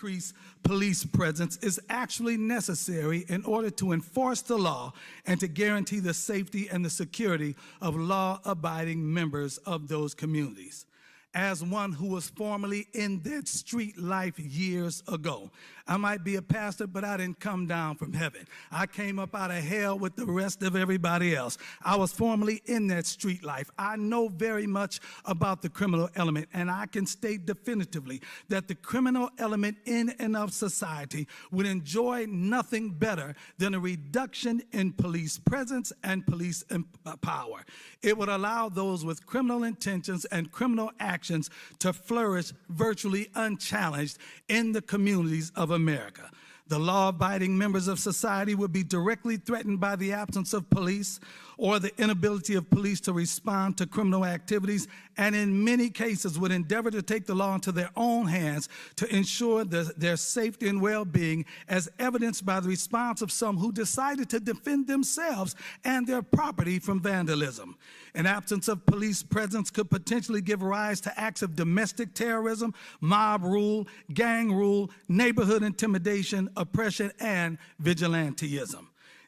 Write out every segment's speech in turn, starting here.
increased police presence is actually necessary in order to enforce the law and to guarantee the safety and the security of law-abiding members of those communities. As one who was formerly in that street life years ago, I might be a pastor, but I didn't come down from heaven. I came up out of hell with the rest of everybody else. I was formerly in that street life. I know very much about the criminal element, and I can state definitively that the criminal element in and of society would enjoy nothing better than a reduction in police presence and police power. It would allow those with criminal intentions and criminal actions to flourish virtually unchallenged in the communities of America. The law-abiding members of society would be directly threatened by the absence of police or the inability of police to respond to criminal activities, and in many cases would endeavor to take the law into their own hands to ensure their safety and well-being, as evidenced by the response of some who decided to defend themselves and their property from vandalism. An absence of police presence could potentially give rise to acts of domestic terrorism, mob rule, gang rule, neighborhood intimidation, oppression, and vigilantism.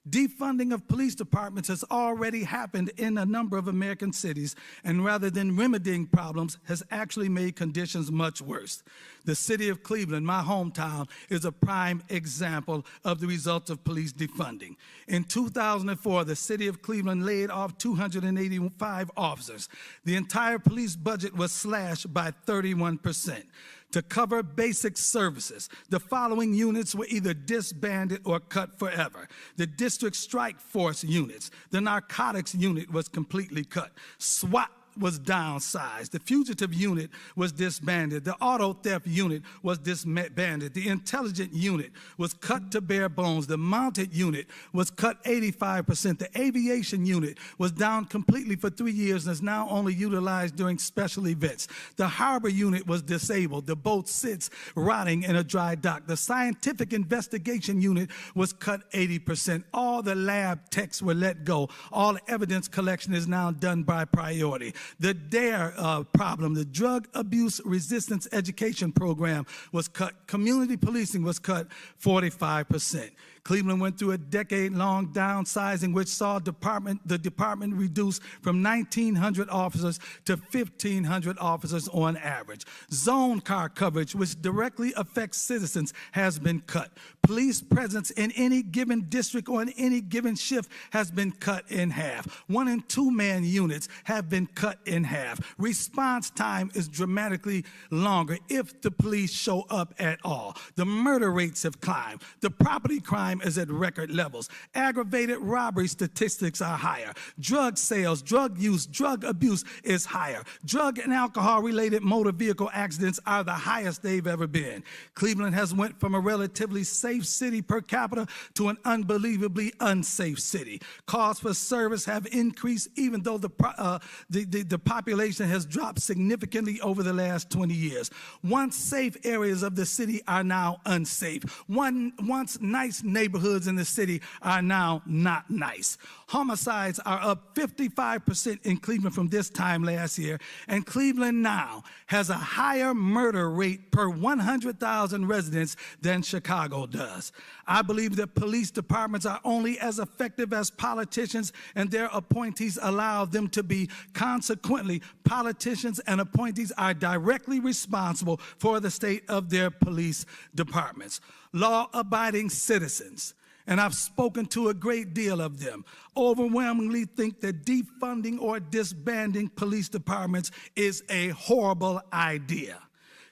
Defunding of police departments has already happened in a number of American cities, and rather than remedying problems, has actually made conditions much worse. The city of Cleveland, my hometown, is a prime example of the results of police defunding. In 2004, the city of Cleveland laid off 285 officers. The entire police budget was slashed by 31%. To cover basic services, the following units were either disbanded or cut forever. The district strike force units, the narcotics unit was completely cut. SWAT was downsized. The fugitive unit was disbanded. The auto theft unit was disbanded. The intelligence unit was cut to bare bones. The mounted unit was cut 85%. The aviation unit was down completely for 3 years and is now only utilized during special events. The harbor unit was disabled. The boat sits rotting in a dry dock. The scientific investigation unit was cut 80%. All the lab techs were let go. All evidence collection is now done by priority. The DARE problem, the Drug Abuse Resistance Education Program, was cut. Community policing was cut 45%. Cleveland went through a decade-long downsizing, which saw the department reduced from 1,900 officers to 1,500 officers on average. Zone car coverage, which directly affects citizens, has been cut. Police presence in any given district or in any given shift has been cut in half. 1- and 2-man units have been cut in half. Response time is dramatically longer if the police show up at all. The murder rates have climbed. The property crime is at record levels. Aggravated robbery statistics are higher. Drug sales, drug use, drug abuse is higher. Drug and alcohol-related motor vehicle accidents are the highest they've ever been. Cleveland has went from a relatively safe city per capita to an unbelievably unsafe city. Calls for service have increased even though the population has dropped significantly over the last 20 years. Once safe areas of the city are now unsafe. Once nice neighborhoods in the city are now not nice. Homicides are up 55% in Cleveland from this time last year, and Cleveland now has a higher murder rate per 100,000 residents than Chicago does. I believe that police departments are only as effective as politicians and their appointees allow them to be. Consequently, politicians and appointees are directly responsible for the state of their police departments. Law-abiding citizens, and I've spoken to a great deal of them, overwhelmingly think that defunding or disbanding police departments is a horrible idea.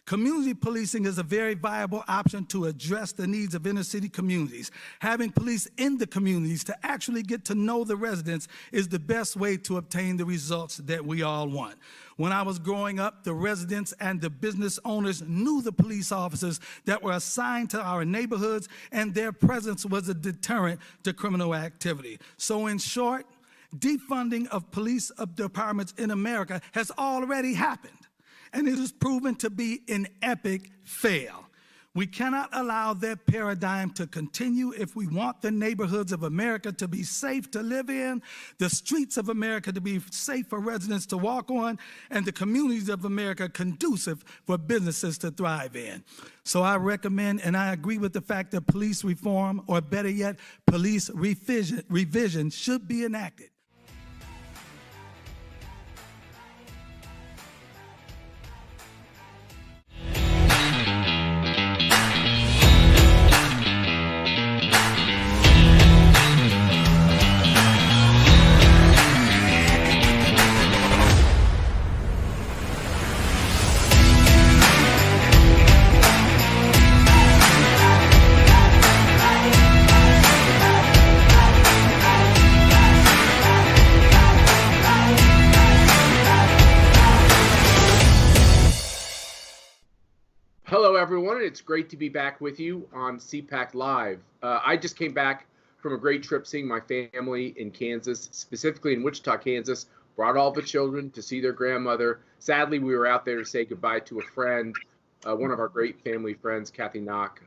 Community policing is a very viable option to address the needs of inner city communities. Having police in the communities to actually get to know the residents is the best way to obtain the results that we all want. When I was growing up, the residents and the business owners knew the police officers that were assigned to our neighborhoods, and their presence was a deterrent to criminal activity. So in short, defunding of police departments in America has already happened, and it is proven to be an epic fail. We cannot allow that paradigm to continue if we want the neighborhoods of America to be safe to live in, the streets of America to be safe for residents to walk on, and the communities of America conducive for businesses to thrive in. So I recommend and I agree with the fact that police reform, or better yet, police revision should be enacted. Hello, everyone. It's great to be back with you on CPAC Live. I just came back from a great trip seeing my family in Kansas, specifically in Wichita, Kansas. Brought all the children to see their grandmother. Sadly, we were out there to say goodbye to a friend, one of our great family friends, Kathy Knock,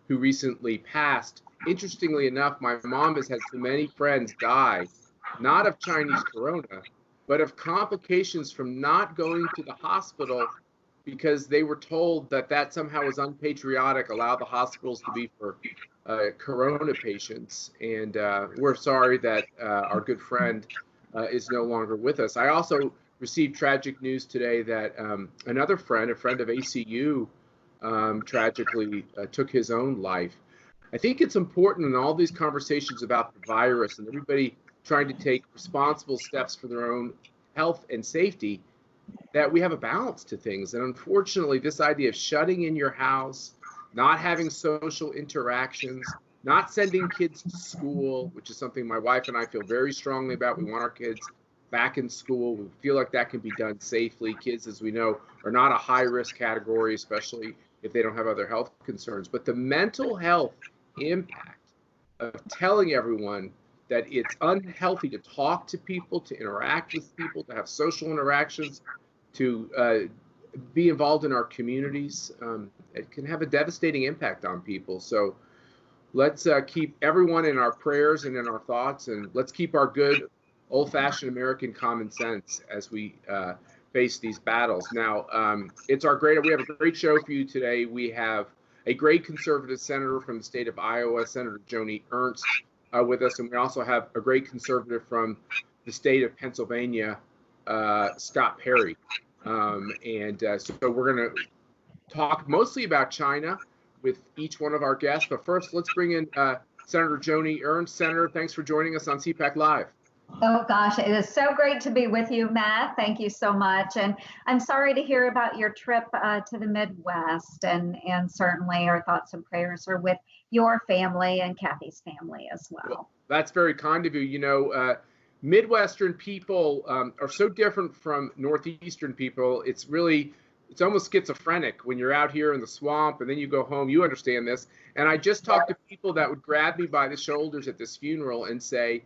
who recently passed. Interestingly enough, my mom has had so many friends die, not of Chinese corona, but of complications from not going to the hospital because they were told that that somehow was unpatriotic, allow the hospitals to be for corona patients. And we're sorry that our good friend is no longer with us. I also received tragic news today that another friend, a friend of ACU, tragically took his own life. I think it's important in all these conversations about the virus and everybody trying to take responsible steps for their own health and safety, that we have a balance to things. And unfortunately, this idea of shutting in your house, not having social interactions, not sending kids to school, which is something my wife and I feel very strongly about. We want our kids back in school. We feel like that can be done safely. Kids, as we know, are not a high-risk category, especially if they don't have other health concerns. But the mental health impact of telling everyone that it's unhealthy to talk to people, to interact with people, to have social interactions, to be involved in our communities, it can have a devastating impact on people. So let's keep everyone in our prayers and in our thoughts, and let's keep our good old-fashioned American common sense as we face these battles. Now, we have a great show for you today. We have a great conservative senator from the state of Iowa, Senator Joni Ernst, with us, and we also have a great conservative from the state of Pennsylvania, Scott Perry. So we're going to talk mostly about China with each one of our guests. But first, let's bring in Senator Joni Ernst. Senator, thanks for joining us on CPAC Live. Oh, gosh, it is so great to be with you, Matt. Thank you so much. And I'm sorry to hear about your trip to the Midwest. And certainly our thoughts and prayers are with your family and Kathy's family as well. That's very kind of you. You know, Midwestern people are so different from Northeastern people. It's almost schizophrenic when you're out here in the swamp and then you go home. You understand this. And I just talked to people that would grab me by the shoulders at this funeral and say,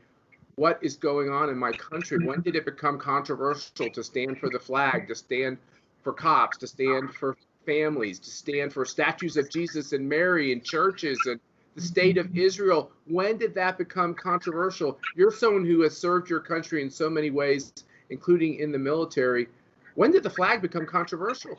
what is going on in my country? When did it become controversial to stand for the flag, to stand for cops, to stand for families, to stand for statues of Jesus and Mary in churches and the state of Israel? When did that become controversial? You're someone who has served your country in so many ways, including in the military. When did the flag become controversial?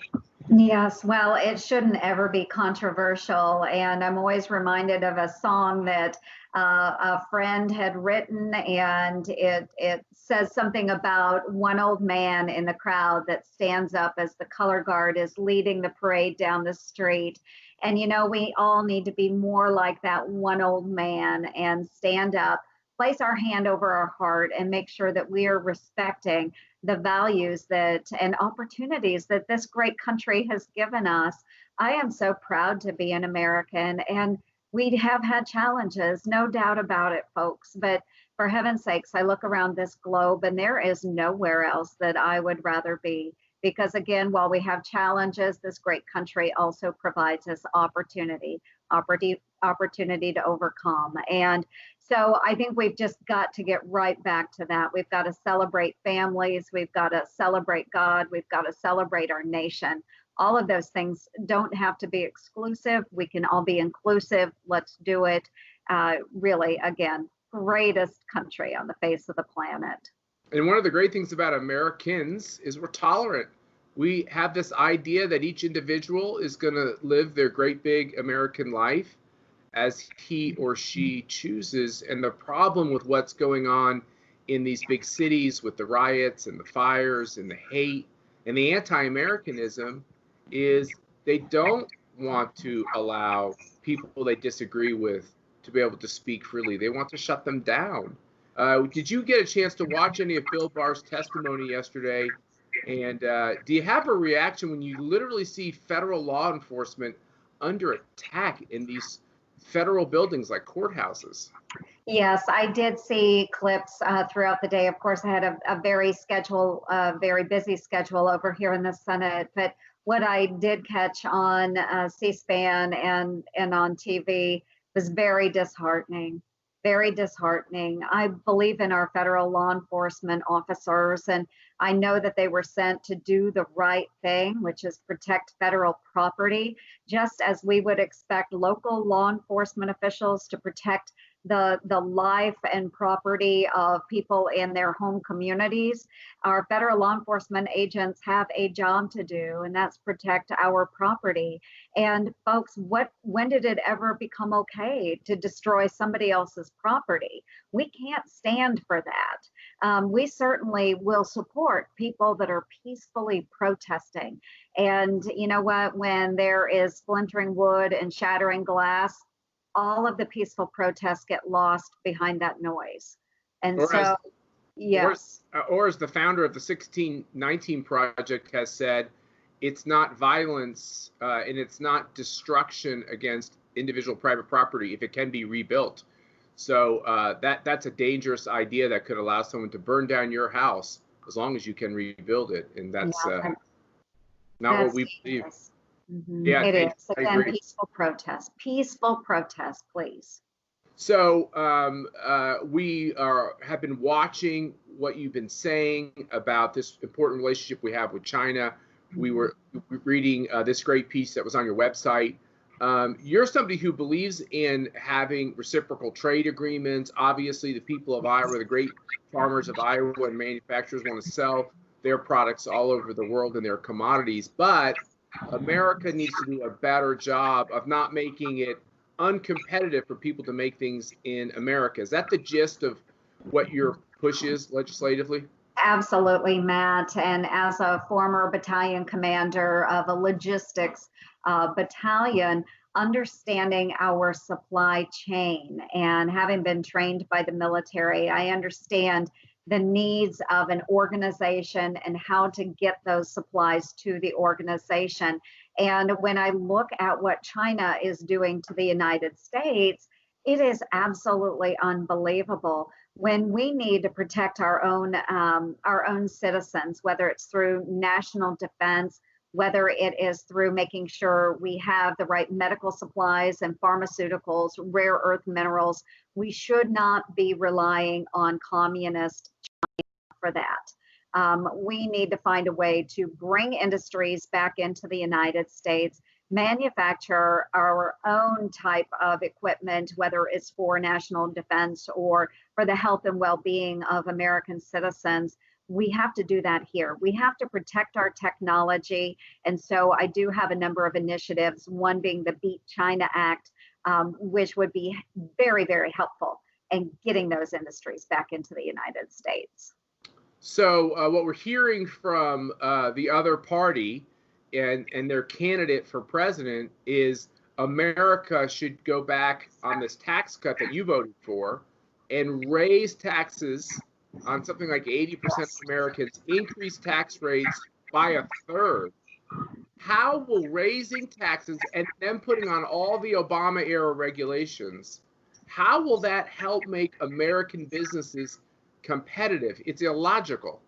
Yes, well, it shouldn't ever be controversial. And I'm always reminded of a song that a friend had written, and it says something about one old man in the crowd that stands up as the color guard is leading the parade down the street. And, you know, we all need to be more like that one old man and stand up, place our hand over our heart, and make sure that we are respecting the values and opportunities that this great country has given us. I am so proud to be an American, and we have had challenges, no doubt about it, folks. But for heaven's sakes, I look around this globe and there is nowhere else that I would rather be. Because again, while we have challenges, this great country also provides us opportunity to overcome. And so I think we've just got to get right back to that. We've got to celebrate families. We've got to celebrate God. We've got to celebrate our nation. All of those things don't have to be exclusive. We can all be inclusive. Let's do it. Really, again, greatest country on the face of the planet. And one of the great things about Americans is we're tolerant. We have this idea that each individual is going to live their great big American life as he or she chooses. And the problem with what's going on in these big cities with the riots and the fires and the hate and the anti-Americanism is they don't want to allow people they disagree with to be able to speak freely. They want to shut them down. Did you get a chance to watch any of Bill Barr's testimony yesterday? And do you have a reaction when you literally see federal law enforcement under attack in these federal buildings like courthouses? Yes, I did see clips throughout the day. Of course, I had a very busy schedule over here in the Senate. But what I did catch on C-SPAN and on TV was very disheartening. Very disheartening. I believe in our federal law enforcement officers, and I know that they were sent to do the right thing, which is protect federal property, just as we would expect local law enforcement officials to protect the life and property of people in their home communities. Our federal law enforcement agents have a job to do, and that's protect our property. And folks, when did it ever become okay to destroy somebody else's property? We can't stand for that. We certainly will support people that are peacefully protesting. And you know what? When there is splintering wood and shattering glass, all of the peaceful protests get lost behind that noise. And yes. Or as the founder of the 1619 Project has said, it's not violence and it's not destruction against individual private property if it can be rebuilt. So that's a dangerous idea that could allow someone to burn down your house as long as you can rebuild it. And that's not what we believe. Mm-hmm. Yeah, it is. Again, peaceful protest, please. So we have been watching what you've been saying about this important relationship we have with China. We were reading this great piece that was on your website. You're somebody who believes in having reciprocal trade agreements. Obviously, the people of Iowa, the great farmers of Iowa and manufacturers want to sell their products all over the world and their commodities. But America needs to do a better job of not making it uncompetitive for people to make things in America. Is that the gist of what your push is legislatively? Absolutely, Matt. And as a former battalion commander of a logistics battalion, understanding our supply chain and having been trained by the military, I understand the needs of an organization and how to get those supplies to the organization. And when I look at what China is doing to the United States, it is absolutely unbelievable. When we need to protect our own citizens, whether it's through national defense, whether it is through making sure we have the right medical supplies and pharmaceuticals, rare earth minerals, we should not be relying on communist China for that. We need to find a way to bring industries back into the United States, manufacture our own type of equipment, whether it's for national defense or for the health and well-being of American citizens. We have to do that here. We have to protect our technology. And so I do have a number of initiatives, one being the Beat China Act, which would be very, very helpful in getting those industries back into the United States. So what we're hearing from the other party and their candidate for president is America should go back on this tax cut that you voted for and raise taxes on something like 80% of Americans, increase tax rates by a third. How will raising taxes and then putting on all the Obama era regulations, how will that help make American businesses competitive? It's illogical.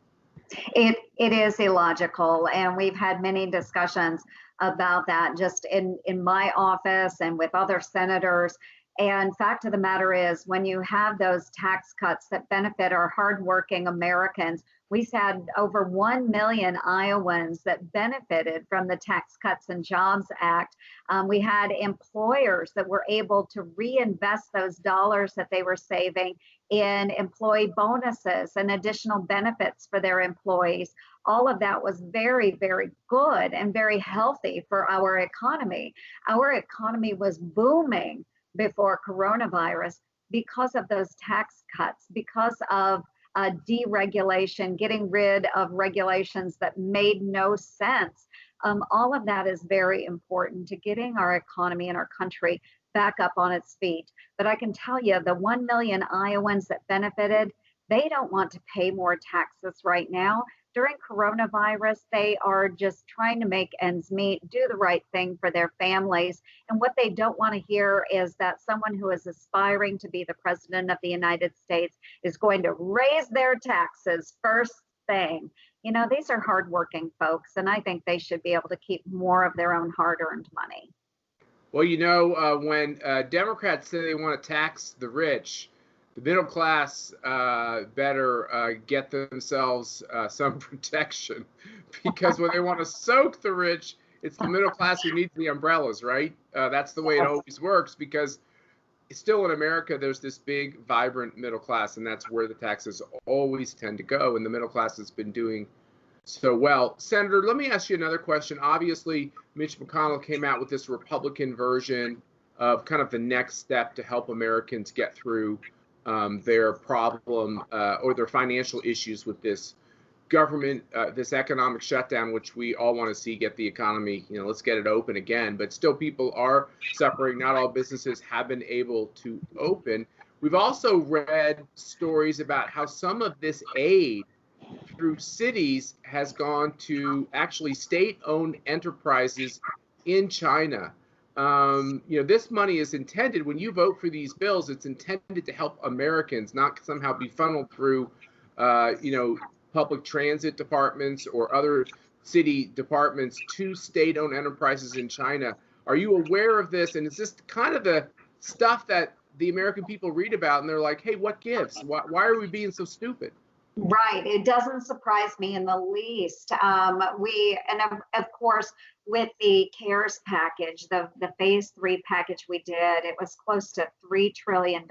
It is illogical, and we've had many discussions about that just in my office and with other senators. And fact of the matter is, when you have those tax cuts that benefit our hardworking Americans, we've had over 1 million Iowans that benefited from the Tax Cuts and Jobs Act. We had employers that were able to reinvest those dollars that they were saving in employee bonuses and additional benefits for their employees. All of that was very, very good and very healthy for our economy. Our economy was booming before coronavirus because of those tax cuts, because of deregulation, getting rid of regulations that made no sense. All of that is very important to getting our economy and our country back up on its feet. But I can tell you, the 1 million Iowans that benefited, they don't want to pay more taxes right now. During coronavirus, they are just trying to make ends meet, do the right thing for their families. And what they don't want to hear is that someone who is aspiring to be the president of the United States is going to raise their taxes first thing. You know, these are hardworking folks, and I think they should be able to keep more of their own hard-earned money. Well, when Democrats say they want to tax the rich, the middle class better get themselves some protection, because when they want to soak the rich, it's the middle class who needs the umbrellas, right? That's the way it always works, because still in America, there's this big, vibrant middle class, and that's where the taxes always tend to go, and the middle class has been doing so well. Senator, let me ask you another question. Obviously, Mitch McConnell came out with this Republican version of kind of the next step to help Americans get through their problem or their financial issues with this government, this economic shutdown, which we all want to see get the economy, let's get it open again. But still, people are suffering. Not all businesses have been able to open. We've also read stories about how some of this aid through cities has gone to actually state-owned enterprises in China. This money is intended, when you vote for these bills, it's intended to help Americans, not somehow be funneled through, public transit departments or other city departments to state-owned enterprises in China. Are you aware of this? And is this kind of the stuff that the American people read about and they're like, hey, what gives? Why are we being so stupid? Right. It doesn't surprise me in the least. Of course, with the CARES package, the phase 3 package we did, it was close to $3 trillion.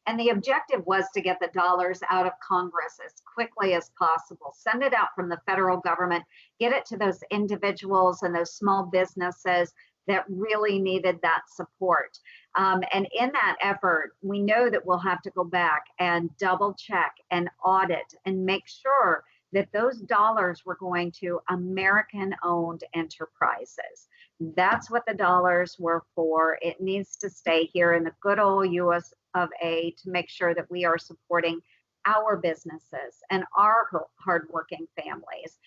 And the objective was to get the dollars out of Congress as quickly as possible, send it out from the federal government, get it to those individuals and those small businesses that really needed that support. And in that effort, we know that we'll have to go back and double check and audit and make sure that those dollars were going to American-owned enterprises. That's what the dollars were for. It needs to stay here in the good old US of A to make sure that we are supporting our businesses and our hardworking families.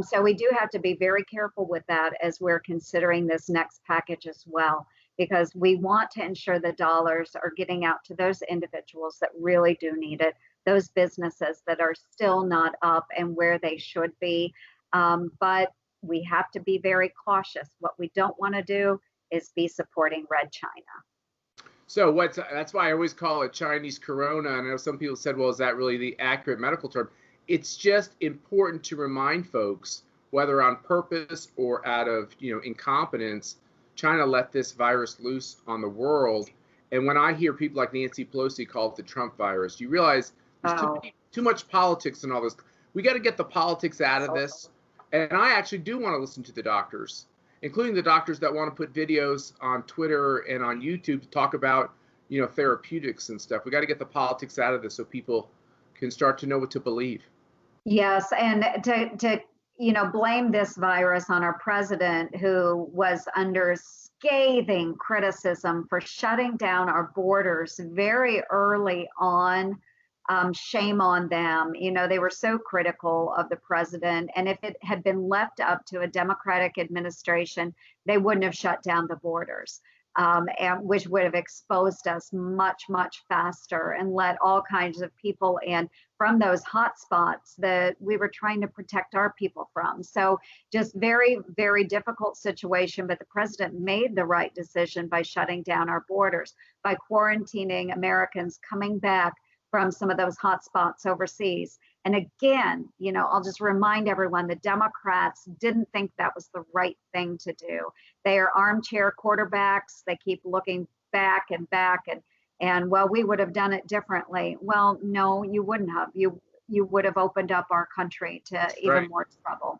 So we do have to be very careful with that as we're considering this next package as well, because we want to ensure the dollars are getting out to those individuals that really do need it, those businesses that are still not up and where they should be. But we have to be very cautious. What we don't want to do is be supporting Red China. So that's why I always call it Chinese corona. And I know some people said, well, is that really the accurate medical term? It's just important to remind folks, whether on purpose or out of incompetence, China let this virus loose on the world. And when I hear people like Nancy Pelosi call it the Trump virus, you realize there's too much politics in all this. We got to get the politics out of this. And I actually do want to listen to the doctors, including the doctors that want to put videos on Twitter and on YouTube to talk about, therapeutics and stuff. We got to get the politics out of this so people can start to know what to believe. Yes, and to blame this virus on our president, who was under scathing criticism for shutting down our borders very early on. Shame on them. They were so critical of the president. And if it had been left up to a Democratic administration, they wouldn't have shut down the borders. and which would have exposed us much, much faster and let all kinds of people in from those hot spots that we were trying to protect our people from. So just very, very difficult situation, but the president made the right decision by shutting down our borders, by quarantining Americans coming back from some of those hot spots overseas. And again, I'll just remind everyone, the Democrats didn't think that was the right thing to do. They are armchair quarterbacks. They keep looking back and back and well, we would have done it differently. Well, no, you wouldn't have. You would have opened up our country to even more trouble.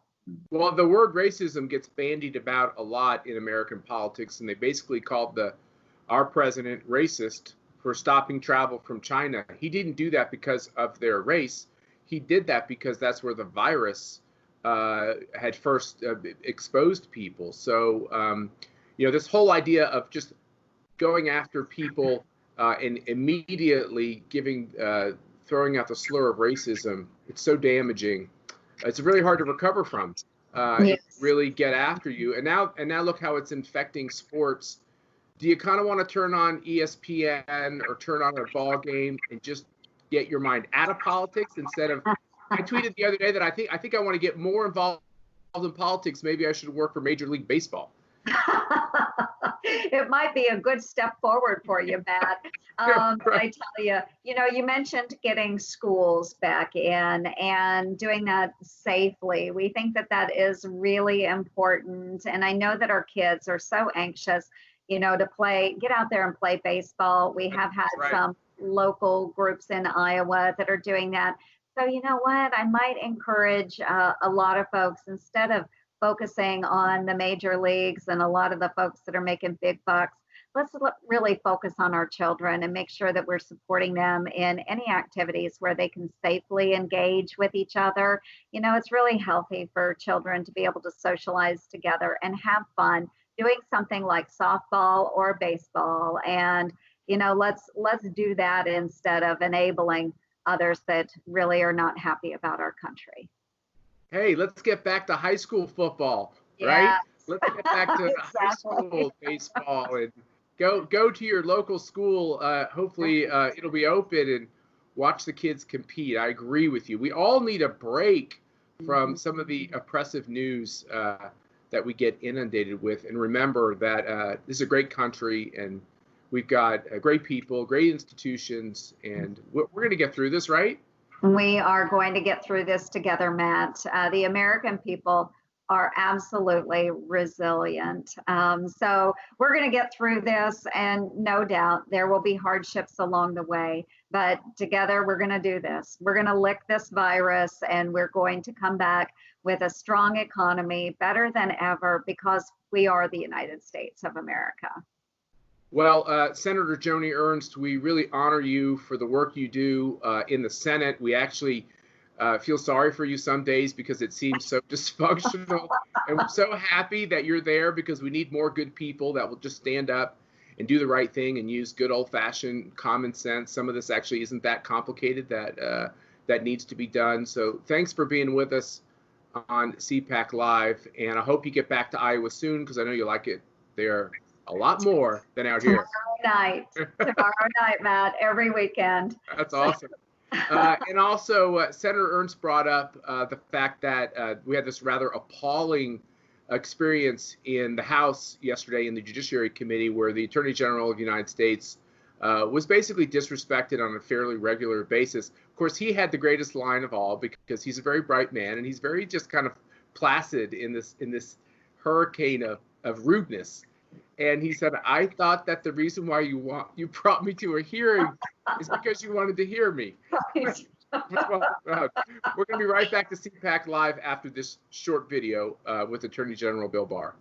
Well, the word racism gets bandied about a lot in American politics, and they basically called our president racist for stopping travel from China. He didn't do that because of their race. He did that because that's where the virus had first exposed people. So, this whole idea of just going after people and immediately throwing out the slur of racism, it's so damaging. It's really hard to recover from. It really get after you. And now look how it's infecting sports. Do you kind of want to turn on ESPN or turn on a ball game and just get your mind out of politics instead of? I tweeted the other day that I think I want to get more involved in politics. Maybe I should work for Major League Baseball. It might be a good step forward for you, Matt. I tell you, you mentioned getting schools back in and doing that safely. We think that is really important. And I know that our kids are so anxious, to get out there and play baseball. We have had some local groups in Iowa that are doing that. So you know what? I might encourage a lot of folks, instead of focusing on the major leagues and a lot of the folks that are making big bucks, let's really focus on our children and make sure that we're supporting them in any activities where they can safely engage with each other. It's really healthy for children to be able to socialize together and have fun doing something like softball or baseball. And, let's do that instead of enabling others that really are not happy about our country. Hey, let's get back to high school football, right? Let's get back to high school baseball and go to your local school. Hopefully it'll be open and watch the kids compete. I agree with you. We all need a break from some of the oppressive news that we get inundated with. And remember that this is a great country and we've got great people, great institutions, and we're going to get through this, right? We are going to get through this together, Matt. The American people are absolutely resilient. So we're going to get through this, and no doubt there will be hardships along the way. But together we're going to do this. We're going to lick this virus, and we're going to come back with a strong economy, better than ever, because we are the United States of America. Well, Senator Joni Ernst, we really honor you for the work you do in the Senate. We actually feel sorry for you some days because it seems so dysfunctional. And we're so happy that you're there because we need more good people that will just stand up and do the right thing and use good old-fashioned common sense. Some of this actually isn't that complicated that needs to be done. So thanks for being with us on CPAC Live. And I hope you get back to Iowa soon because I know you like it there a lot more than out here. Tomorrow night, Matt, every weekend. That's awesome. And also, Senator Ernst brought up the fact that we had this rather appalling experience in the House yesterday in the Judiciary Committee where the Attorney General of the United States was basically disrespected on a fairly regular basis. Of course, he had the greatest line of all because he's a very bright man and he's very just kind of placid in this hurricane of rudeness. And he said, I thought that the reason why you brought me to a hearing is because you wanted to hear me. Well, we're going to be right back to CPAC Live after this short video with Attorney General Bill Barr.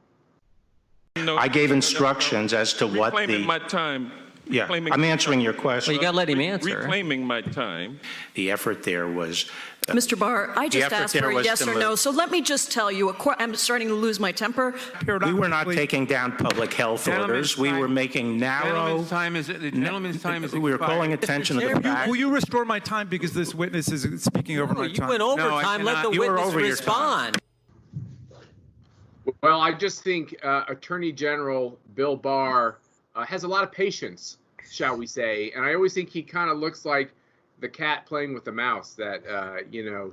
I gave instructions as to what Reclaiming my time. Yeah, I'm answering your question. Well, you got to let him answer. Reclaiming my time. The effort there was... Mr. Barr, I just asked for a yes or no, so let me just tell you, I'm starting to lose my temper. We were not taking down public health orders. We were making narrow... The gentleman's time is We were calling attention to the fact... Will you restore my time because this witness is speaking over my time? You went over time. Let the witness respond. Well, I just think Attorney General Bill Barr has a lot of patience, shall we say. And I always think he kind of looks like the cat playing with the mouse, that,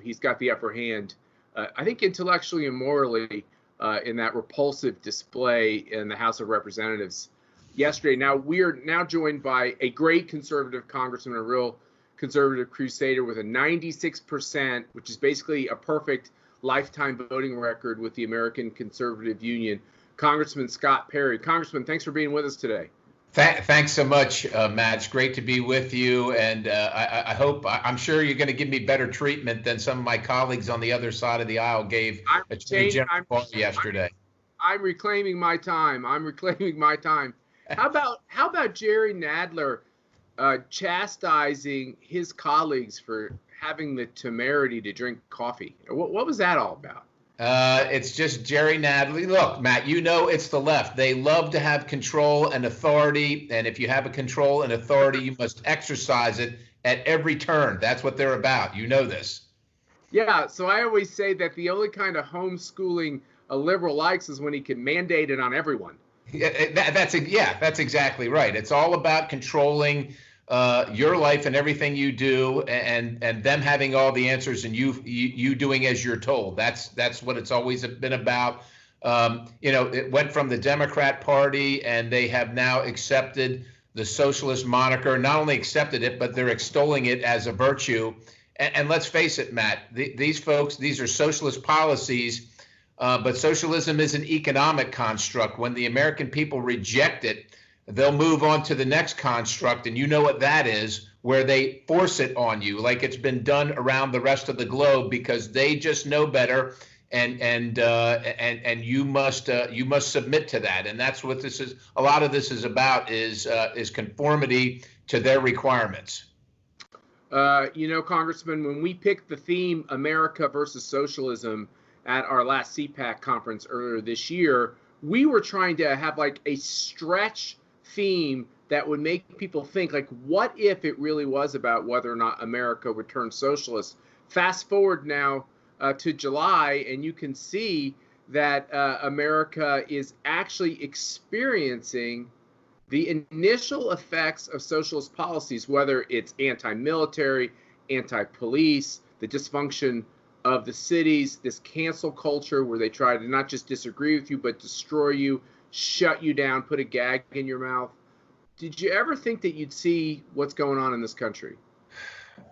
he's got the upper hand, I think intellectually and morally, in that repulsive display in the House of Representatives yesterday. Now, we are now joined by a great conservative congressman, a real conservative crusader with a 96%, which is basically a perfect lifetime voting record with the American Conservative Union, Congressman Scott Perry. Congressman, thanks for being with us today. Thanks so much, Matt. It's great to be with you, and I'm sure you're going to give me better treatment than some of my colleagues on the other side of the aisle gave Attorney General Barr yesterday. I'm reclaiming my time. How about Jerry Nadler chastising his colleagues for having the temerity to drink coffee? What was that all about? It's just Jerry Nadler. Look, Matt, it's the left. They love to have control and authority. And if you have a control and authority, you must exercise it at every turn. That's what they're about. You know this. Yeah. So I always say that the only kind of homeschooling a liberal likes is when he can mandate it on everyone. That's exactly right. It's all about controlling your life and everything you do, and them having all the answers, and you doing as you're told. That's what it's always been about. It went from the Democrat Party, and they have now accepted the socialist moniker. Not only accepted it, but they're extolling it as a virtue. And let's face it, Matt, these folks, these are socialist policies, but socialism is an economic construct. When the American people reject it, they'll move on to the next construct, and you know what that is, where they force it on you, like it's been done around the rest of the globe, because they just know better, and you must submit to that, and that's what this is. A lot of this is about is conformity to their requirements. Congressman, when we picked the theme America versus Socialism at our last CPAC conference earlier this year, we were trying to have like a stretch theme that would make people think, like, what if it really was about whether or not America would turn socialist? Fast forward now to July, and you can see that America is actually experiencing the initial effects of socialist policies, whether it's anti-military, anti-police, the dysfunction of the cities, this cancel culture where they try to not just disagree with you, but destroy you, shut you down, put a gag in your mouth. Did you ever think that you'd see what's going on in this country?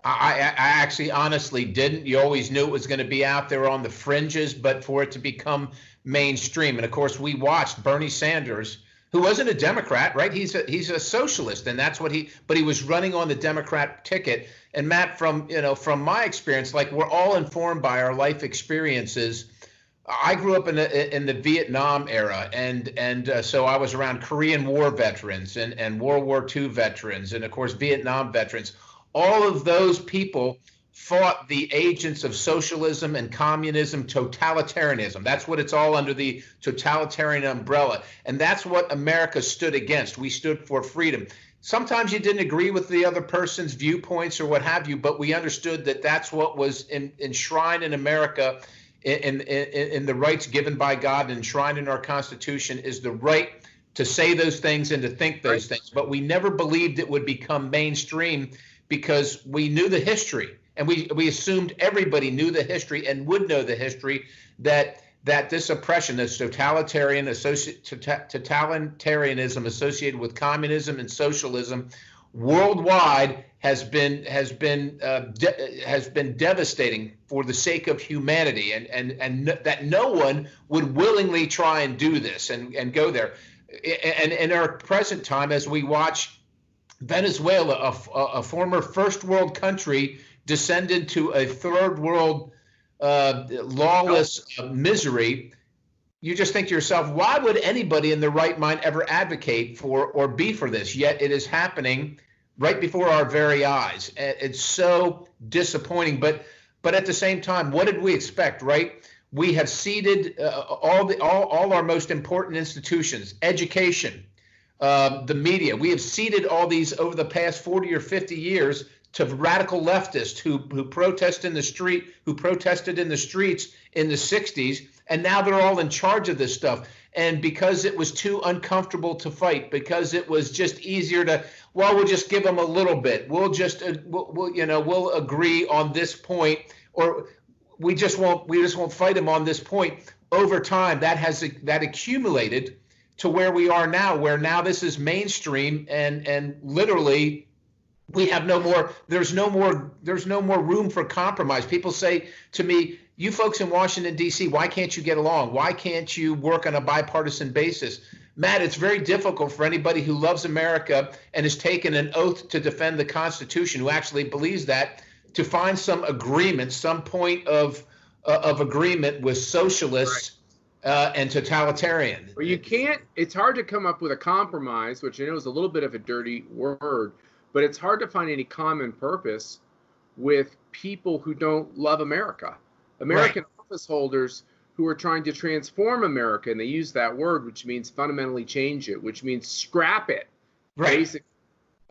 I actually honestly didn't. You always knew it was going to be out there on the fringes, but for it to become mainstream. And of course, we watched Bernie Sanders, who wasn't a Democrat, right? He's a socialist, and that's what but he was running on the Democrat ticket. And Matt, from my experience, like, we're all informed by our life experiences. I grew up in the Vietnam era, and so I was around Korean War veterans and World War II veterans, and of course Vietnam veterans. All of those people fought the agents of socialism and communism, totalitarianism. That's what it's all under, the totalitarian umbrella, and that's what America stood against. We stood for freedom. Sometimes you didn't agree with the other person's viewpoints or what have you, but we understood that that's what was enshrined in America. In the rights given by God and enshrined in our Constitution is the right to say those things and to think those things. But we never believed it would become mainstream, because we knew the history, and we assumed everybody knew the history and would know the history, that this oppression, this totalitarianism associated with communism and socialism worldwide has been devastating for the sake of humanity, and that no one would willingly try and do this and go there. And in our present time, as we watch Venezuela, a former first world country, descend into a third world lawless misery, you just think to yourself, why would anybody in their right mind ever advocate for or be for this? Yet it is happening right before our very eyes. It's so disappointing. But at the same time, what did we expect, right? We have ceded all our most important institutions, education, the media. We have ceded all these over the past 40 or 50 years to radical leftists who protested in the streets in the 60s, and now they're all in charge of this stuff. And because it was too uncomfortable to fight, because it was just easier to, well, we'll just give them a little bit. We'll just, we'll agree on this point, or we just won't fight them on this point. Over time, that accumulated to where we are now, where now this is mainstream, and literally we have no more. There's no more room for compromise. People say to me, "You folks in Washington D.C., why can't you get along? Why can't you work on a bipartisan basis?" Matt, it's very difficult for anybody who loves America and has taken an oath to defend the Constitution, who actually believes that, to find some agreement, some point of agreement with socialists and totalitarian. Well, you can't. It's hard to come up with a compromise, which I know is a little bit of a dirty word, but it's hard to find any common purpose with people who don't love America. American office holders who are trying to transform America, and they use that word, which means fundamentally change it, which means scrap it, basically,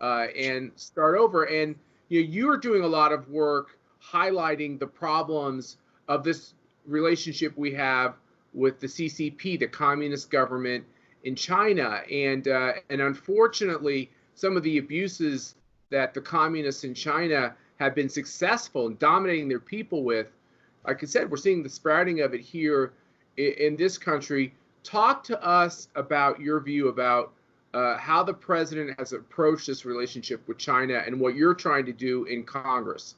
and start over. And you're doing a lot of work highlighting the problems of this relationship we have with the CCP, the communist government in China, and unfortunately, some of the abuses that the communists in China have been successful in dominating their people with. Like I said, we're seeing the sprouting of it here in this country. Talk to us about your view about how the president has approached this relationship with China and what you're trying to do in Congress.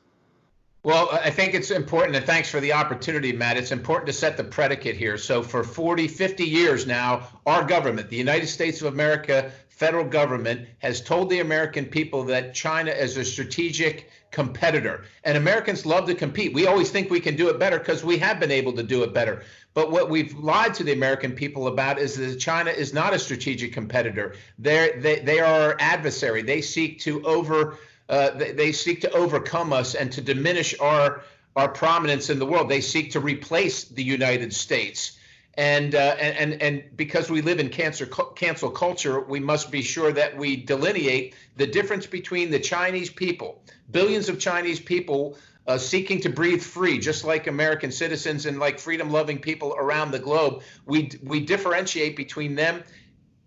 Well, I think it's important, and thanks for the opportunity, Matt. It's important to set the predicate here. So for 40, 50 years now, our government, the United States of America, federal government, has told the American people that China is a strategic competitor. And Americans love to compete. We always think we can do it better because we have been able to do it better. But what we've lied to the American people about is that China is not a strategic competitor. They are our adversary. They seek to overcome us and to diminish our prominence in the world. They seek to replace the United States. And because we live in cancel culture, we must be sure that we delineate the difference between the Chinese people, billions of Chinese people seeking to breathe free, just like American citizens and like freedom-loving people around the globe. We differentiate between them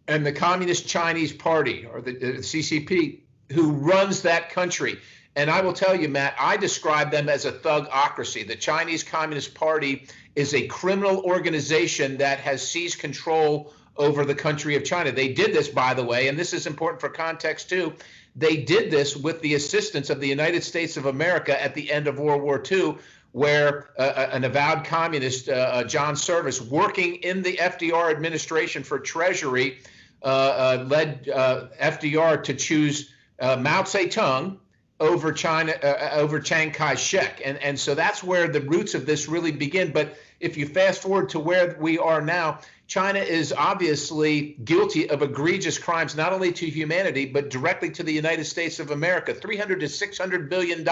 and the Communist Chinese Party, or the CCP, who runs that country. And I will tell you, Matt, I describe them as a thugocracy. The Chinese Communist Party is a criminal organization that has seized control over the country of China. They did this, by the way, and this is important for context too. They did this with the assistance of the United States of America at the end of World War II, where an avowed communist, John Service, working in the FDR administration for Treasury, led FDR to choose Mao Zedong over China, over Chiang Kai-shek. And so that's where the roots of this really begin. But if you fast forward to where we are now, China is obviously guilty of egregious crimes, not only to humanity, but directly to the United States of America. $300 to $600 billion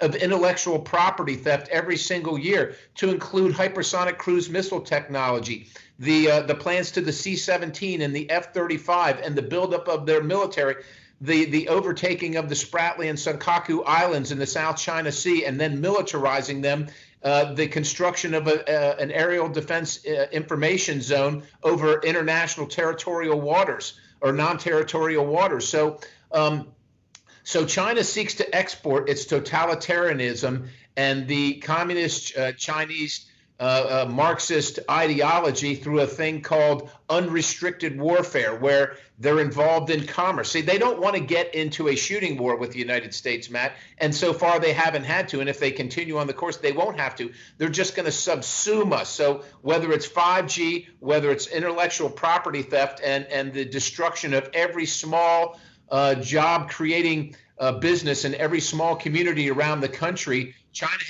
of intellectual property theft every single year, to include hypersonic cruise missile technology, the plans to the C-17 and the F-35 and the buildup of their military, the overtaking of the Spratly and Senkaku Islands in the South China Sea, and then militarizing them, the construction of an aerial defense information zone over international territorial waters or non-territorial waters. So China seeks to export its totalitarianism and the communist Chinese Marxist ideology through a thing called unrestricted warfare, where they're involved in commerce. See, they don't want to get into a shooting war with the United States, Matt, and so far they haven't had to. And if they continue on the course, they won't have to. They're just going to subsume us. So whether it's 5G, whether it's intellectual property theft and the destruction of every small job-creating business in every small community around the country, China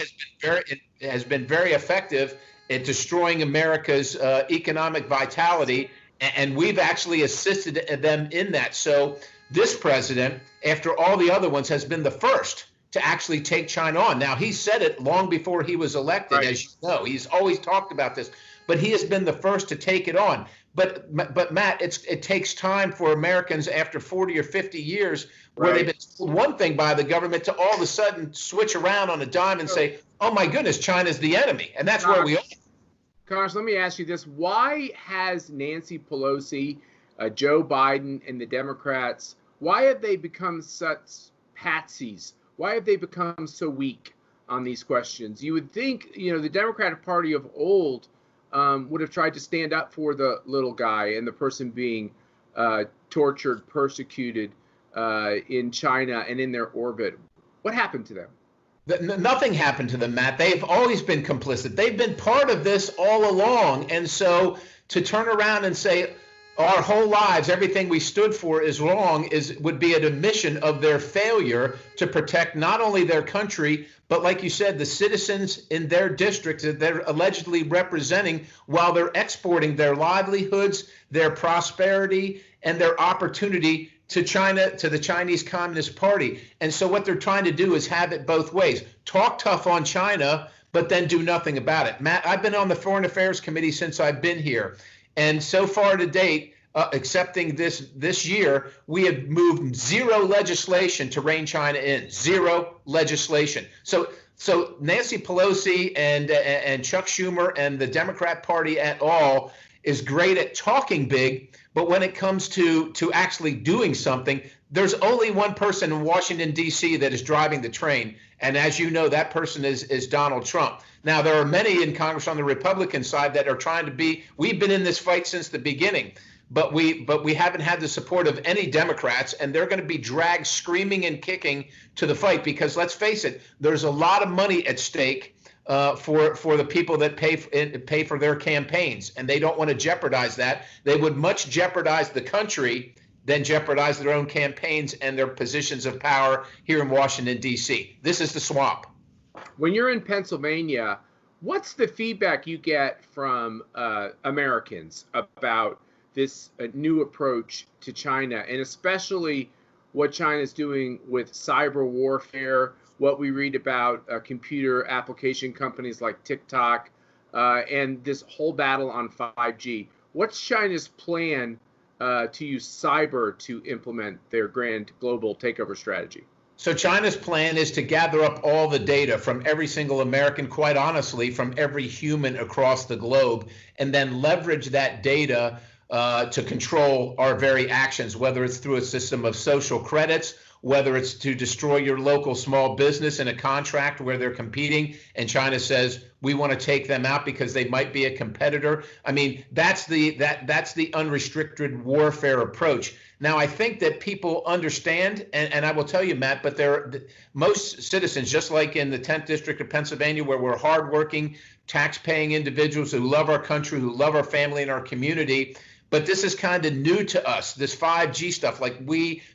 has been very effective at destroying America's economic vitality, and we've actually assisted them in that. So this president, after all the other ones, has been the first to actually take China on. Now, he said it long before he was elected, as you know. He's always talked about this, but he has been the first to take it on. But Matt, it takes time for Americans after 40 or 50 years where they've been told one thing by the government to all of a sudden switch around on a dime and say, oh, my goodness, China's the enemy. And that's where we are. Congress, let me ask you this. Why has Nancy Pelosi, Joe Biden, and the Democrats, why have they become such patsies? Why have they become so weak on these questions? You would think, the Democratic Party of old would have tried to stand up for the little guy and the person being tortured, persecuted in China and in their orbit. What happened to them? Nothing happened to them, Matt. They've always been complicit. They've been part of this all along. And so to turn around and say our whole lives, everything we stood for is wrong, would be an admission of their failure to protect not only their country, but like you said, the citizens in their districts that they're allegedly representing, while they're exporting their livelihoods, their prosperity, and their opportunity to China, to the Chinese Communist Party. And so what they're trying to do is have it both ways. Talk tough on China, but then do nothing about it. Matt, I've been on the Foreign Affairs Committee since I've been here. And so far to date, excepting this year, we have moved zero legislation to rein China in. Zero legislation. So Nancy Pelosi and Chuck Schumer and the Democrat Party at all is great at talking big, but when it comes to actually doing something, there's only one person in Washington, D.C. that is driving the train. And as you know, that person is Donald Trump. Now, there are many in Congress on the Republican side that are trying to be, we've been in this fight since the beginning, but we haven't had the support of any Democrats, and they're going to be dragged screaming and kicking to the fight because, let's face it, there's a lot of money at stake for the people that pay for their campaigns, and they don't want to jeopardize that. They would much jeopardize the country than jeopardize their own campaigns and their positions of power here in Washington, D.C. This is the swamp. When you're in Pennsylvania, what's the feedback you get from Americans about this new approach to China, and especially what China's doing with cyber warfare, what we read about computer application companies like TikTok, and this whole battle on 5G? What's China's plan to use cyber to implement their grand global takeover strategy? So China's plan is to gather up all the data from every single American, quite honestly, from every human across the globe, and then leverage that data to control our very actions, whether it's through a system of social credits, whether it's to destroy your local small business in a contract where they're competing and China says we want to take them out because they might be a competitor. I mean, that's the unrestricted warfare approach. Now, I think that people understand, and I will tell you, Matt, but most citizens, just like in the 10th District of Pennsylvania, where we're hardworking, tax-paying individuals who love our country, who love our family and our community, but this is kind of new to us, this 5G stuff. Like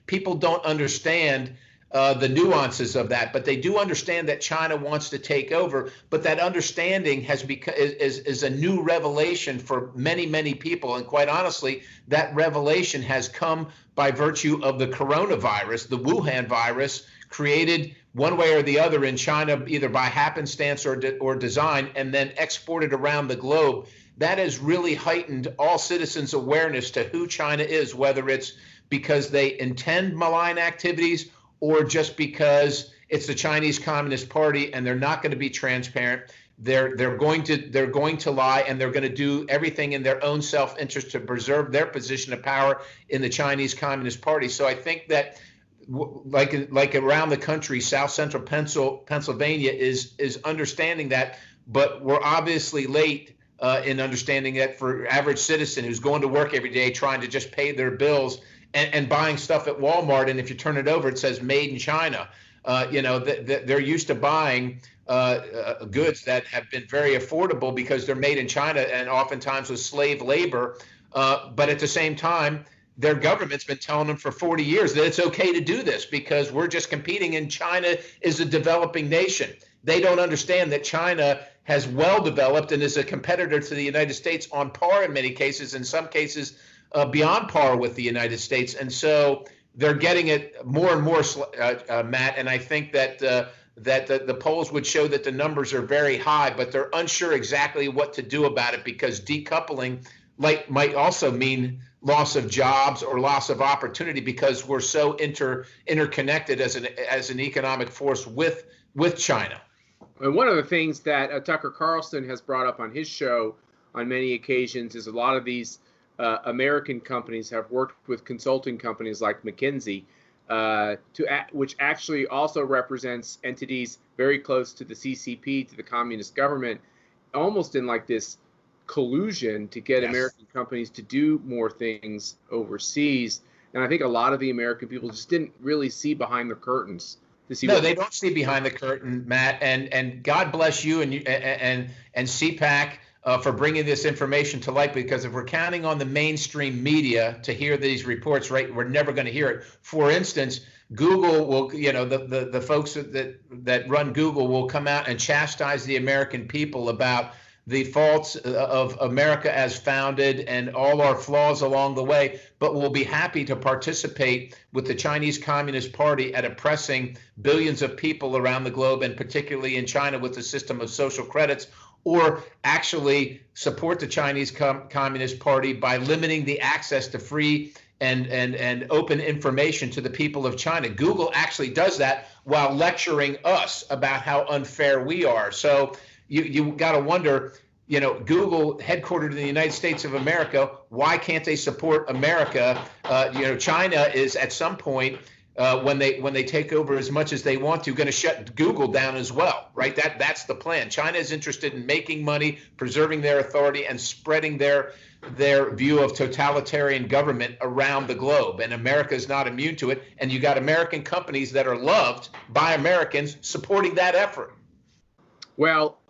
people don't understand the nuances of that, but they do understand that China wants to take over. But that understanding is a new revelation for many, many people. And quite honestly, that revelation has come by virtue of the coronavirus, the Wuhan virus, created one way or the other in China, either by happenstance or design, and then exported around the globe. That has really heightened all citizens' awareness to who China is, whether it's because they intend malign activities or just because it's the Chinese Communist Party and they're not going to be transparent. They're going to lie, and they're going to do everything in their own self-interest to preserve their position of power in the Chinese Communist Party. So I think that, like around the country, South Central Pennsylvania is understanding that, but we're obviously late in understanding that for average citizen who's going to work every day trying to just pay their bills and buying stuff at Walmart, and if you turn it over, it says made in China. They're used to buying goods that have been very affordable because they're made in China and oftentimes with slave labor. But at the same time, their government's been telling them for 40 years that it's okay to do this because we're just competing, and China is a developing nation. They don't understand that China has well developed and is a competitor to the United States on par in many cases, in some cases beyond par with the United States. And so they're getting it more and more, Matt. And I think that the polls would show that the numbers are very high, but they're unsure exactly what to do about it because decoupling might also mean loss of jobs or loss of opportunity because we're so interconnected as an economic force with China. And one of the things that Tucker Carlson has brought up on his show on many occasions is a lot of these American companies have worked with consulting companies like McKinsey, which actually also represents entities very close to the CCP, to the communist government, almost in like this collusion to get American companies to do more things overseas. And I think a lot of the American people just didn't really see behind the curtains to see. No, they don't see behind the curtain, Matt. And God bless you and CPAC for bringing this information to light, because if we're counting on the mainstream media to hear these reports, right, we're never going to hear it. For instance, Google will, the folks that run Google will come out and chastise the American people about the faults of America as founded and all our flaws along the way, but we'll be happy to participate with the Chinese Communist Party at oppressing billions of people around the globe, and particularly in China with the system of social credits, or actually support the Chinese Communist Party by limiting the access to free and open information to the people of China. Google actually does that while lecturing us about how unfair we are. So you got to wonder, Google headquartered in the United States of America, why can't they support America? China is at some point, when they take over as much as they want to, going to shut Google down as well, right? That's the plan. China is interested in making money, preserving their authority, and spreading their view of totalitarian government around the globe. And America is not immune to it. And you got American companies that are loved by Americans supporting that effort. Well,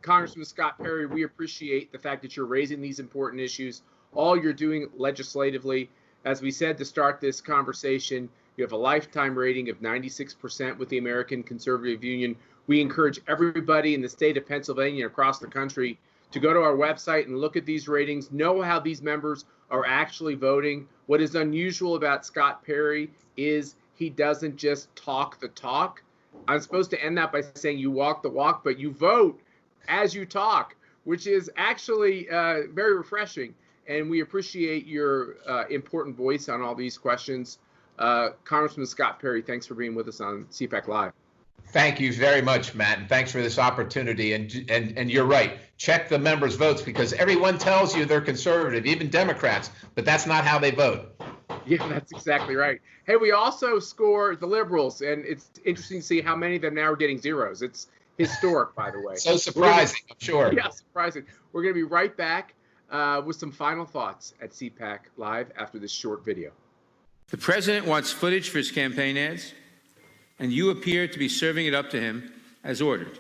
Congressman Scott Perry, we appreciate the fact that you're raising these important issues. All you're doing legislatively, as we said to start this conversation, you have a lifetime rating of 96% with the American Conservative Union. We encourage everybody in the state of Pennsylvania and across the country to go to our website and look at these ratings, know how these members are actually voting. What is unusual about Scott Perry is he doesn't just talk the talk. I'm supposed to end that by saying you walk the walk, but you vote as you talk, which is actually very refreshing. And we appreciate your important voice on all these questions. Congressman Scott Perry, thanks for being with us on CPAC Live. Thank you very much, Matt, and thanks for this opportunity. And you're right. Check the members' votes, because everyone tells you they're conservative, even Democrats, but that's not how they vote. Yeah, that's exactly right. Hey, we also score the liberals, and it's interesting to see how many of them now are getting zeros. It's historic, by the way. So surprising, I'm sure. Yeah, surprising. We're going to be right back with some final thoughts at CPAC Live after this short video. The president wants footage for his campaign ads, and you appear to be serving it up to him as ordered.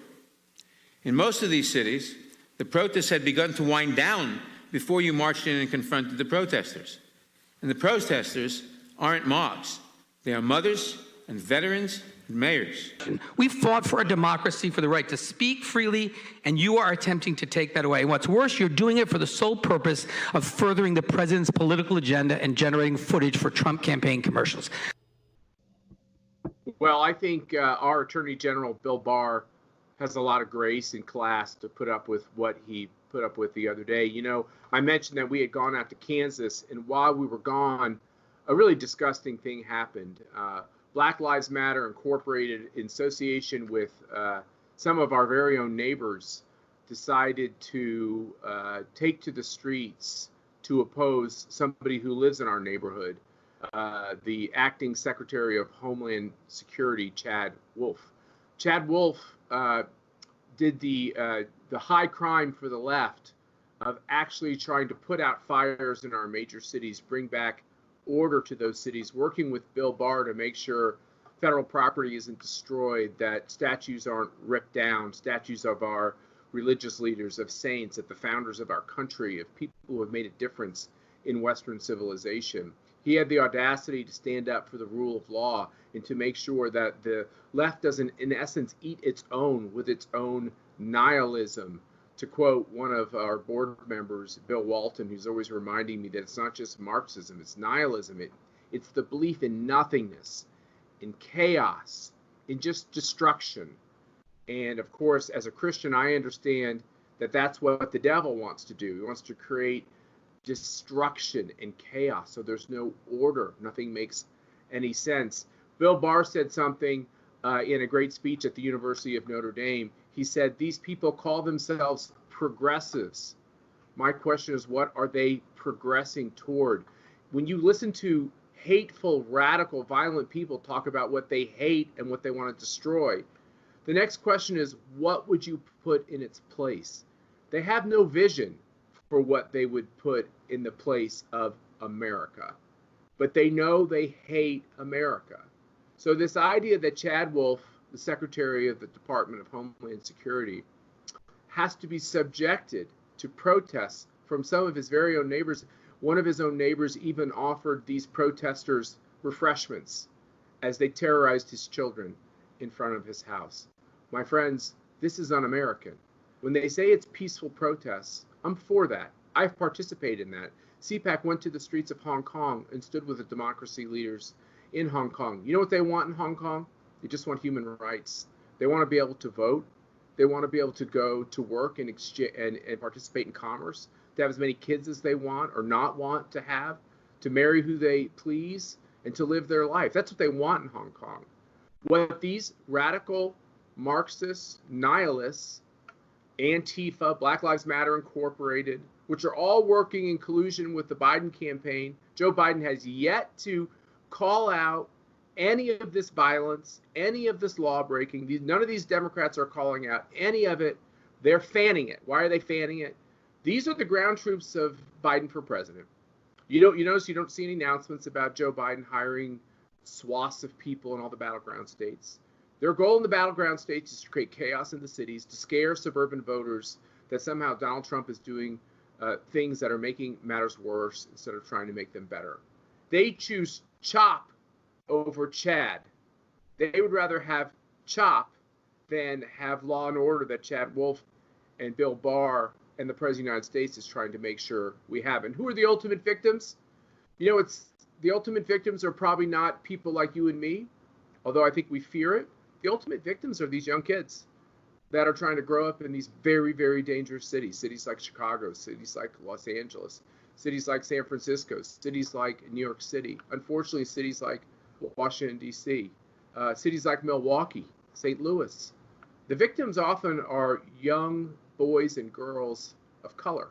In most of these cities, the protests had begun to wind down before you marched in and confronted the protesters. And the protesters aren't mobs. They are mothers and veterans and mayors. We fought for a democracy, for the right to speak freely, and you are attempting to take that away. And what's worse, you're doing it for the sole purpose of furthering the president's political agenda and generating footage for Trump campaign commercials. Well, I think our Attorney General, Bill Barr, has a lot of grace and class to put up with what he put up with the other day. I mentioned that we had gone out to Kansas, and while we were gone, a really disgusting thing happened. Black Lives Matter Incorporated, in association with some of our very own neighbors, decided to take to the streets to oppose somebody who lives in our neighborhood, the acting Secretary of Homeland Security, Chad Wolf. Chad Wolf did the high crime for the left of actually trying to put out fires in our major cities, bring back order to those cities, working with Bill Barr to make sure federal property isn't destroyed, that statues aren't ripped down, statues of our religious leaders, of saints, of the founders of our country, of people who have made a difference in Western civilization. He had the audacity to stand up for the rule of law and to make sure that the left doesn't, in essence, eat its own with its own nihilism. To quote one of our board members, Bill Walton, who's always reminding me that it's not just Marxism, it's nihilism. It's the belief in nothingness, in chaos, in just destruction. And of course, as a Christian, I understand that that's what the devil wants to do. He wants to create destruction and chaos, so there's no order. Nothing makes any sense. Bill Barr said something in a great speech at the University of Notre Dame. He said, these people call themselves progressives, My question is, what are they progressing toward? When you listen to hateful, radical, violent people talk about what they hate and what they want to destroy, the next question is, what would you put in its place? They have no vision for what they would put in the place of America, but they know they hate America. So this idea that Chad Wolf, the Secretary of the Department of Homeland Security, has to be subjected to protests from some of his very own neighbors. One of his own neighbors even offered these protesters refreshments as they terrorized his children in front of his house. My friends, this is un-American. When they say it's peaceful protests, I'm for that. I've participated in that. CPAC went to the streets of Hong Kong and stood with the democracy leaders in Hong Kong. You know what they want in Hong Kong? They just want human rights. They want to be able to vote. They want to be able to go to work and participate in commerce, to have as many kids as they want or not want to have, to marry who they please, and to live their life. That's what they want in Hong Kong. What these radical Marxists, nihilists, Antifa, Black Lives Matter Incorporated, which are all working in collusion with the Biden campaign, Joe Biden has yet to call out any of this violence, any of this law breaking. None of these Democrats are calling out any of it. They're fanning it. Why are they fanning it? These are the ground troops of Biden for president. You notice you don't see any announcements about Joe Biden hiring swaths of people in all the battleground states. Their goal in the battleground states is to create chaos in the cities, to scare suburban voters that somehow Donald Trump is doing things that are making matters worse instead of trying to make them better. They choose CHOP over Chad. They would rather have CHOP than have law and order that Chad Wolf and Bill Barr and the President of the United States is trying to make sure we have. And who are the ultimate victims? The ultimate victims are probably not people like you and me, although I think we fear it. The ultimate victims are these young kids that are trying to grow up in these very, very dangerous cities like Chicago, cities like Los Angeles, cities like San Francisco, cities like New York City, unfortunately, cities like Washington, D.C., cities like Milwaukee, St. Louis. The victims often are young boys and girls of color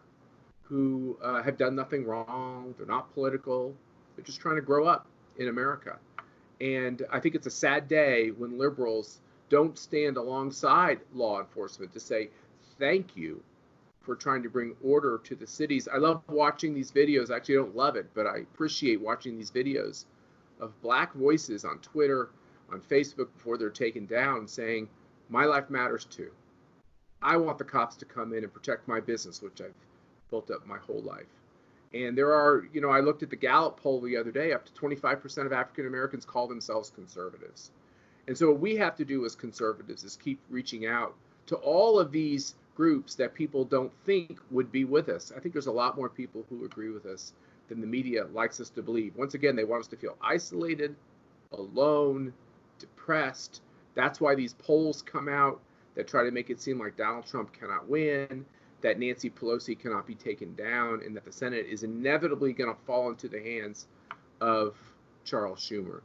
who have done nothing wrong. They're not political. They're just trying to grow up in America. And I think it's a sad day when liberals don't stand alongside law enforcement to say, thank you for trying to bring order to the cities. I love watching these videos. Actually, I don't love it, but I appreciate watching these videos of Black voices on Twitter, on Facebook before they're taken down saying, my life matters too. I want the cops to come in and protect my business, which I've built up my whole life. And there are, I looked at the Gallup poll the other day, up to 25% of African Americans call themselves conservatives. And so what we have to do as conservatives is keep reaching out to all of these groups that people don't think would be with us. I think there's a lot more people who agree with us than the media likes us to believe. Once again, they want us to feel isolated, alone, depressed. That's why these polls come out that try to make it seem like Donald Trump cannot win, that Nancy Pelosi cannot be taken down, and that the Senate is inevitably going to fall into the hands of Charles Schumer.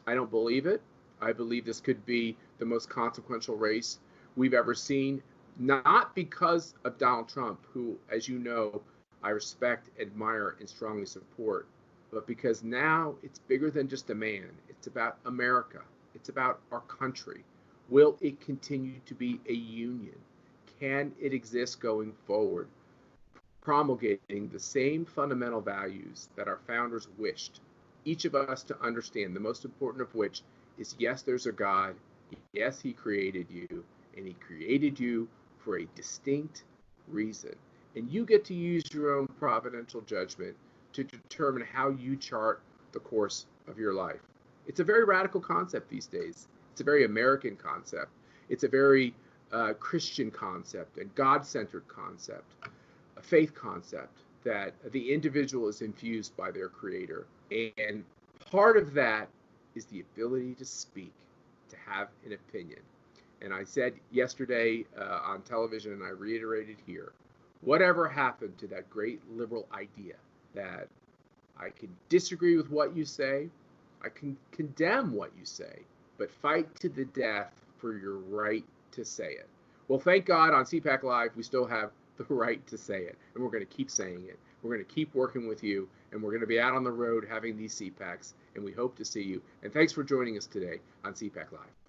I don't believe it. I believe this could be the most consequential race we've ever seen, not because of Donald Trump, who, as you know, I respect, admire, and strongly support, but because now it's bigger than just a man. It's about America. It's about our country. Will it continue to be a union? Can it exist going forward, promulgating the same fundamental values that our founders wished each of us to understand, the most important of which is, yes, there's a God, yes, he created you, and he created you for a distinct reason. And you get to use your own providential judgment to determine how you chart the course of your life. It's a very radical concept these days. It's a very American concept. It's a very Christian concept, a God-centered concept, a faith concept that the individual is infused by their creator. And part of that is the ability to speak, to have an opinion. And I said yesterday on television, and I reiterated here, whatever happened to that great liberal idea that I can disagree with what you say, I can condemn what you say, but fight to the death for your right to say it. Well, thank God on CPAC Live, we still have the right to say it, and we're going to keep saying it. We're going to keep working with you, and we're going to be out on the road having these CPACs, and we hope to see you. And thanks for joining us today on CPAC Live.